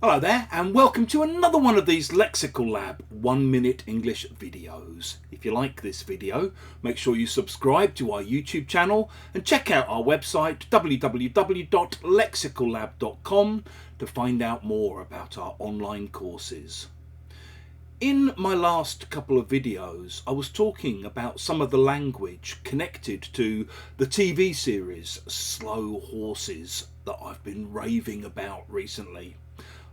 Hello there and welcome to another one of these Lexical Lab 1 minute English videos. If you like this video, make sure you subscribe to our YouTube channel and check out our website www.lexicallab.com to find out more about our online courses. In my last couple of videos, I was talking about some of the language connected to the TV series Slow Horses that I've been raving about recently.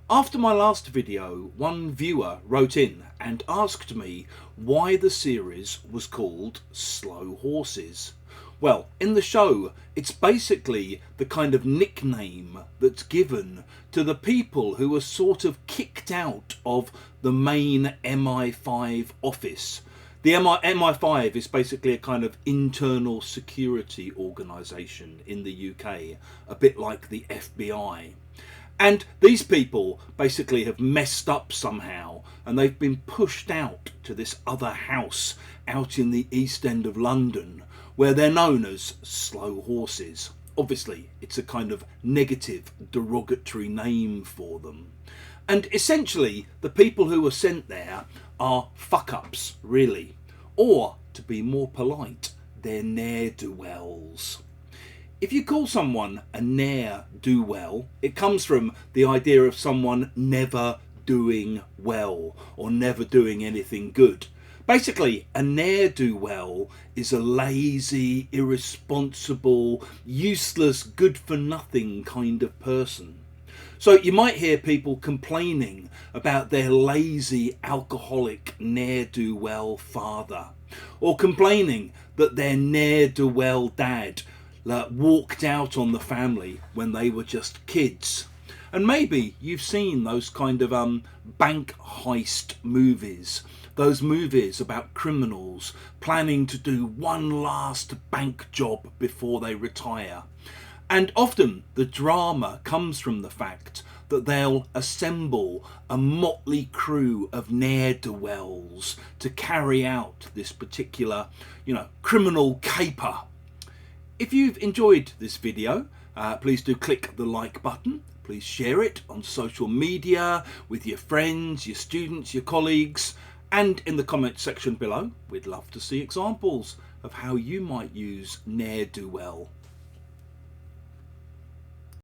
After my last video, one viewer wrote in and asked me why the series was called Slow Horses. Well, in the show, it's basically the kind of nickname that's given to the people who are sort of kicked out of the main MI5 office. The MI5 is basically a kind of internal security organisation in the UK, a bit like the FBI. And these people basically have messed up somehow and they've been pushed out to this other house out in the East End of London where they're known as Slow Horses. Obviously, it's a kind of negative, derogatory name for them. And essentially, the people who are sent there are fuck-ups, really. Or, to be more polite, they're ne'er-do-wells. If you call someone a ne'er-do-well, it comes from the idea of someone never doing well or never doing anything good. Basically, a ne'er-do-well is a lazy, irresponsible, useless, good-for-nothing kind of person. So you might hear people complaining about their lazy, alcoholic, ne'er-do-well father, or complaining that their ne'er-do-well dad walked out on the family when they were just kids. And maybe you've seen those kind of bank heist movies, those movies about criminals planning to do one last bank job before they retire. And often the drama comes from the fact that they'll assemble a motley crew of ne'er-do-wells to carry out this particular, criminal caper. If you've enjoyed this video, please do click the like button. Please share it on social media with your friends, your students, your colleagues, and in the comment section below, we'd love to see examples of how you might use ne'er-do-well.